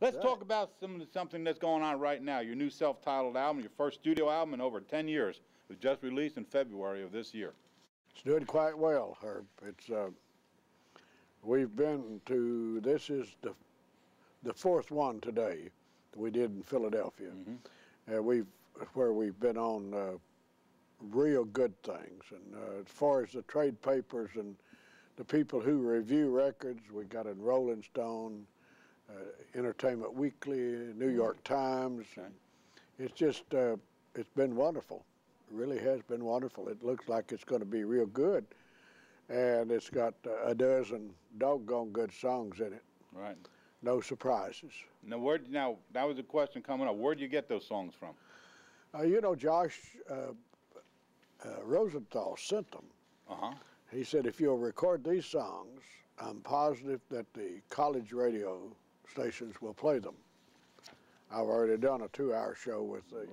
Let's talk about something that's going on right now. Your new self-titled album, your first studio album in over 10 years, was just released in February of this year. It's doing quite well, Herb. It's we've been to, this is the fourth one today we did in Philadelphia. Where we've been on real good things. And as far as the trade papers and the people who review records, we got in Rolling Stone, Entertainment Weekly, New York Times. Okay. It's just, it's been wonderful. It really has been wonderful. It looks like it's going to be real good. And it's got a dozen doggone good songs in it. Right. No surprises. Now, that was a question coming up. Where'd you get those songs from? You know, Josh Rosenthal sent them. He said, if you'll record these songs, I'm positive that the college radio stations will play them. I've already done a 2-hour show with the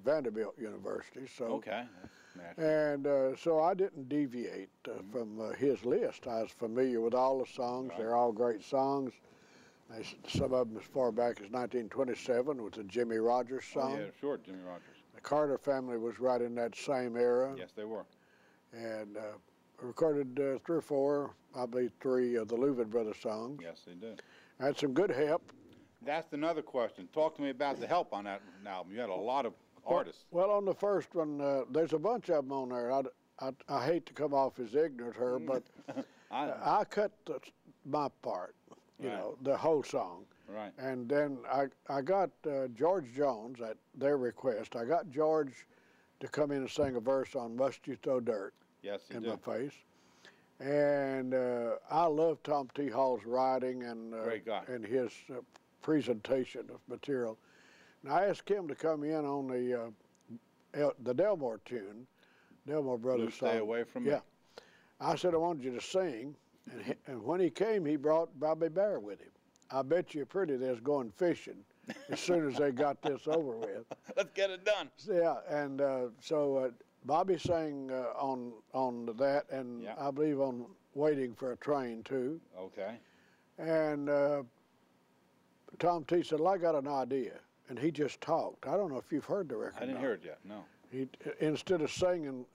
Vanderbilt University. So, okay. And so I didn't deviate from his list. I was familiar with all the songs. They're all great songs. Some of them as far back as 1927 with the Jimmy Rogers song. Oh, yeah, sure, Jimmy Rogers. The Carter family was right in that same era. Yes, they were. And recorded 3 or 4, I believe 3 of the Louvin brothers songs. Yes, they did. Had some good help. That's another question. Talk to me about the help on that album. You had a lot of artists. Well, on the first one, there's a bunch of them on there. I hate to come off as ignorant, Herb, but I cut my part, you know, the whole song. Right. And then I got George Jones, at their request, I got George to come in and sing a verse on Must You Throw Dirt in my face. And I love Tom T. Hall's writing and his presentation of material. And I asked him to come in on the Delmore tune, Delmore Brothers song. Stay Away From Me. Yeah. I said I wanted you to sing, and when he came, he brought Bobby Bear with him. I bet you pretty there's going fishing as soon as they got this over with. Let's get it done. Yeah, and so Bobby sang on that, and I believe on Waiting for a Train, too. Okay. And Tom T. said, well, I got an idea. And he just talked. I don't know if you've heard the record. I didn't hear it yet, no. He, instead of singing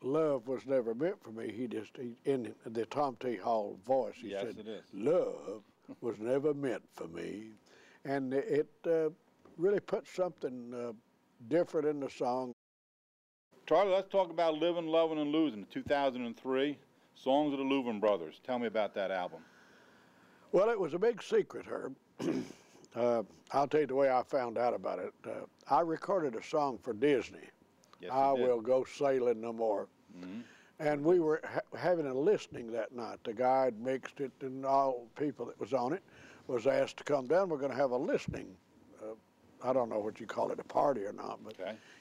Love Was Never Meant for Me, in the Tom T. Hall voice, he said, it is. Love was never meant for me. And it really put something different in the song. Charlie, let's talk about Living, Loving, and Losing, 2003, Songs of the Louvin Brothers. Tell me about that album. Well, it was a big secret, Herb. I'll tell you the way I found out about it. I recorded a song for Disney. Yes, I Will Go Sailing No More. And we were having a listening that night. The guy had mixed it, and all the people that was on it was asked to come down. We're going to have a listening. I don't know what you call it, a party or not. But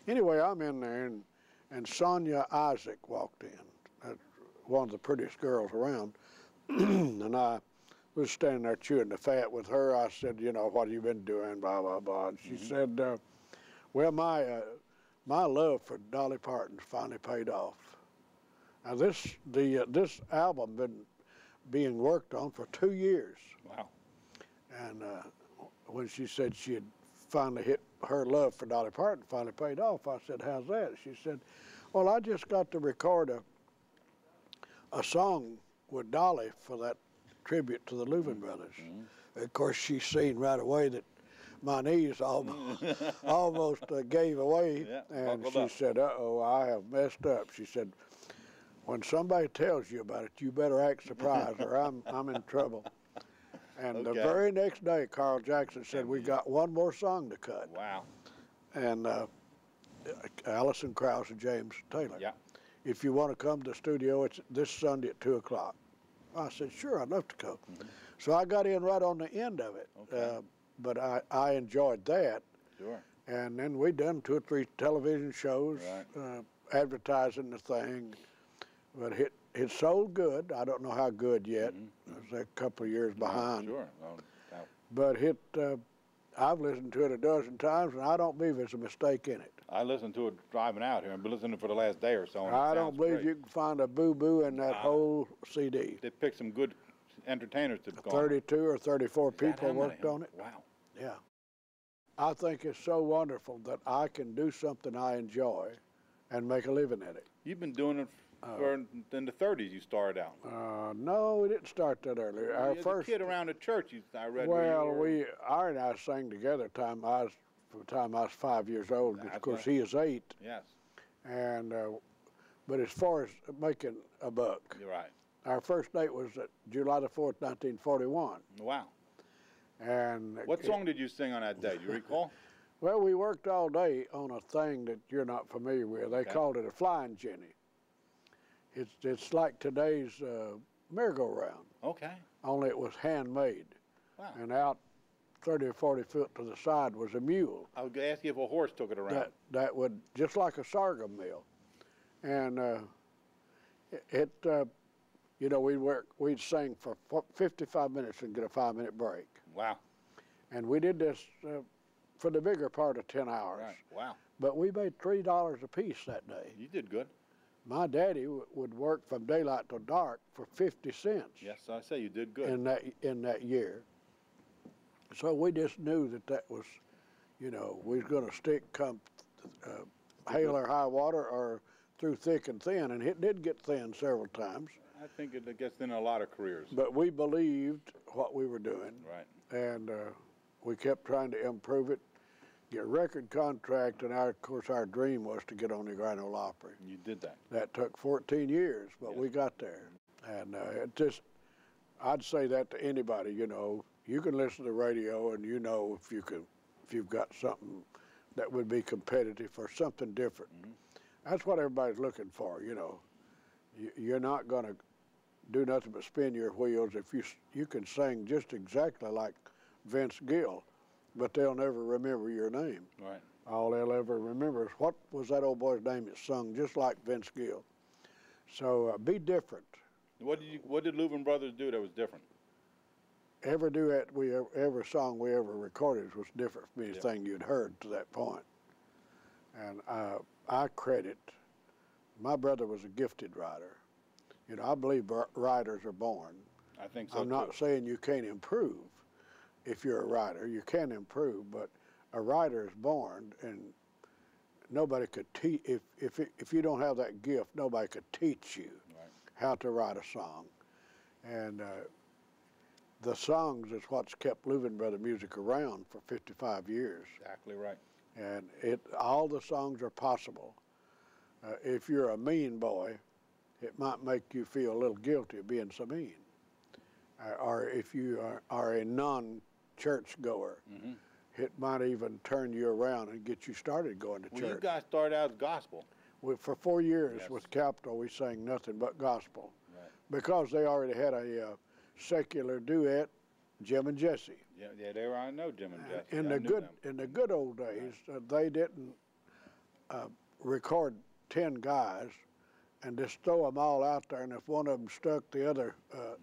anyway, I'm in there, and Sonia Isaac walked in, one of the prettiest girls around. And I was standing there chewing the fat with her. I said, you know, what have you been doing, blah, blah, blah. And she said, well, my love for Dolly Parton's finally paid off. Now, this album been being worked on for 2 years. Wow. And when she said she had finally hit her love for Dolly Parton finally paid off, I said, how's that? She said, well, I just got to record a song with Dolly for that tribute to the Louvin brothers. Of course, she seen right away that my knees almost gave away, and she said, uh-oh, I have messed up. She said, when somebody tells you about it, you better act surprised or I'm in trouble. And the very next day, Carl Jackson said, we got one more song to cut. Wow. And Allison Krauss and James Taylor. Yeah. If you want to come to the studio, it's this Sunday at 2 o'clock. I said, sure, I'd love to come. So I got in right on the end of it. But I enjoyed that. Sure. And then we done 2 or 3 television shows advertising the thing. But it sold good. I don't know how good yet. It was a couple of years behind. Sure. But I've listened to it a dozen times, and I don't believe there's a mistake in it. I listened to it driving out here. I've been listening for the last day or so. I don't believe you can find a boo-boo in that whole CD. They picked some good entertainers that's gone. 32 or 34 Is that people how many? worked on it. Wow. Yeah. I think it's so wonderful that I can do something I enjoy and make a living at it. You've been doing it for in the 30s. You started out. No, we didn't start that early. Our As first a kid around the church, I read. well, where you were, Art and I sang together from the time I was 5 years old. Of course, right. he is 8. Yes, And but as far as making a buck, you're right. our first date was at July the 4th, 1941. Wow. And What song did you sing on that day? Do you recall? well, we worked all day on a thing that you're not familiar with. They called it a flying jenny. It's like today's merry-go-round, Okay. only it was handmade. Wow. And out 30 or 40 foot to the side was a mule. I would ask you if a horse took it around. That would, just like a sorghum mill. And you know, we'd sing for 55 minutes and get a 5-minute break. Wow. And we did this for the bigger part of 10 hours. Right. Wow. But we made $3 a piece that day. You did good. My daddy would work from daylight till dark for 50 cents. Yes, I say you did good. In that year. So we just knew that was, you know, we was going to stick come hail or high water or through thick and thin, and it did get thin several times. I think it gets in a lot of careers. But we believed what we were doing. Right. And we kept trying to improve it, get a record contract, and of course our dream was to get on the Grand Ole Opry. You did that. That took 14 years, but Yes. we got there. And I'd say that to anybody, you know, you can listen to the radio and you know if you've got something that would be competitive or something different. Mm-hmm. That's what everybody's looking for, you know. You're not going to do nothing but spin your wheels if you can sing just exactly like Vince Gill, but they'll never remember your name. Right. All they'll ever remember is what was that old boy's name that sung just like Vince Gill. So be different. What did Louvin Brothers do that was different? Every duet every song we ever recorded was different from anything you'd heard to that point. And I credit, my brother was a gifted writer. You know, I believe writers are born. I think so I'm not saying you can't improve if you're a writer. You can improve, but a writer is born, and nobody could teach. If you don't have that gift, nobody could teach you how to write a song. And the songs is what's kept Louvin Brother music around for 55 years. Exactly right. And all the songs are possible. If you're a mean boy, it might make you feel a little guilty of being so mean. Or if you are a non-church goer, it might even turn you around and get you started going to church. You guys started out as gospel. For 4 years Yes. with Capitol, we sang nothing but gospel. Right. Because they already had a secular duet, Jim and Jesse. Yeah, they were. I know Jim and Jesse. In the good old days, they didn't record 10 guys and just throw them all out there, and if one of them stuck, the other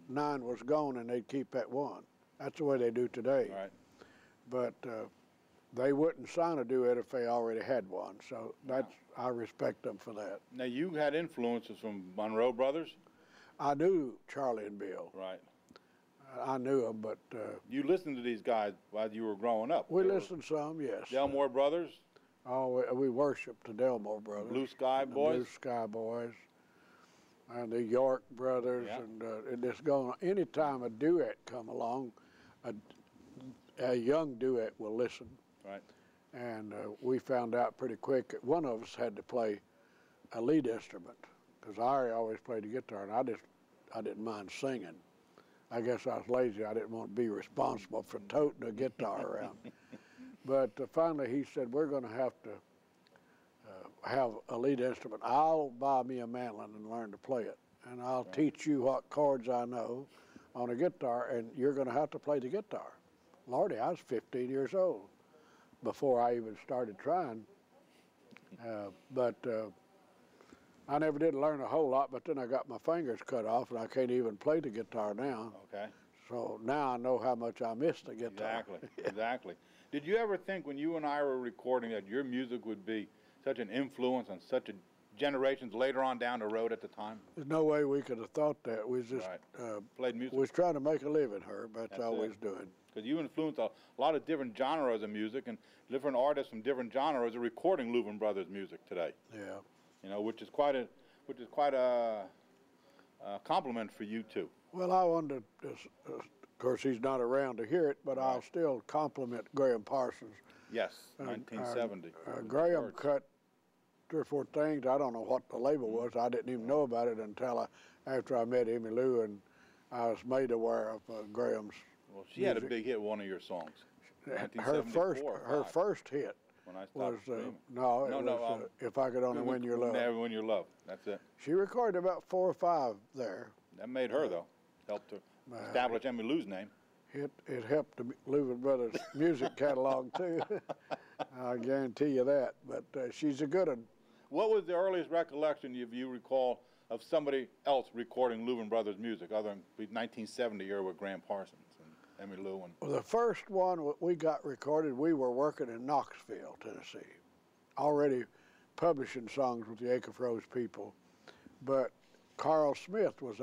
9 was gone, and they'd keep that one. That's the way they do today. Right. But they wouldn't sign a duet if they already had one, so I respect them for that. Now, you had influences from Monroe Brothers? I knew Charlie and Bill. Right. I knew them, but You listened to these guys while you were growing up. we listened some, yes. Delmore Brothers? Oh, we worshiped the Delmore brothers. Blue Sky the Boys? Blue Sky Boys. And the York brothers, Yeah. and it just going on. Anytime a duet come along, a young duet will listen. Right. And we found out pretty quick that one of us had to play a lead instrument, because I always played the guitar, and I didn't mind singing. I guess I was lazy. I didn't want to be responsible for toting a guitar around. But finally he said, we're going to have a lead instrument. I'll buy me a mandolin and learn to play it, and I'll teach you what chords I know on a guitar, and you're going to have to play the guitar. Lordy, I was 15 years old before I even started trying. But I never did learn a whole lot, but then I got my fingers cut off, and I can't even play the guitar now. Okay. So now I know how much I miss the guitar. Exactly. Exactly. Did you ever think when you and I were recording that your music would be such an influence on such a generations later on down the road at the time? There's no way we could have thought that. We was just Played music. was trying to make a living, Herb. That's all we was doing. Because you influenced a lot of different genres of music, and different artists from different genres are recording Louvin Brothers music today. Yeah. You know, which is quite a compliment for you too. Well, I wanted to, of course, he's not around to hear it, but I'll still compliment Graham Parsons. Yes, 1970. Graham cut 3 or 4 things. I don't know what the label was. I didn't even know about it until after I met Emmy Lou, and I was made aware of Graham's. Well, she had a big hit, one of your songs. Her first hit when I was stopped If I Could Only Win Your Love. Never Win Your Love. That's it. She recorded about 4 or 5 there. That made her though. Helped her establish Emmy Lou's name. It helped the Louvin Brothers music catalog too. I guarantee you that. But she's a good one. What was the earliest recollection you recall of somebody else recording Louvin Brothers music, other than 1970 era with Graham Parsons and Emmy Lou? Well, the first one we got recorded, we were working in Knoxville, Tennessee, already publishing songs with the Acre Rose people. But Carl Smith was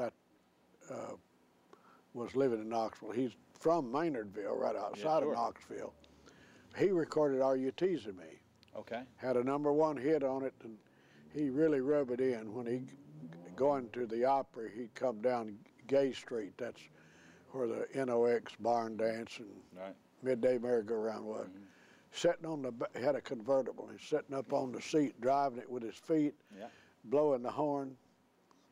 living in Knoxville. He's from Maynardville, right outside of Knoxville. He recorded Are You Teasing Me? Okay. Had a #1 hit on it, and he really rubbed it in. When he going to the Opry, he'd come down Gay Street. That's where the NOX barn dance and midday merry-go-round was. Sitting on had a convertible. He's sitting up on the seat, driving it with his feet, blowing the horn.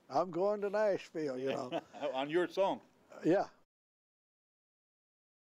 I'm going to Nashville, you know. On your song? Yeah.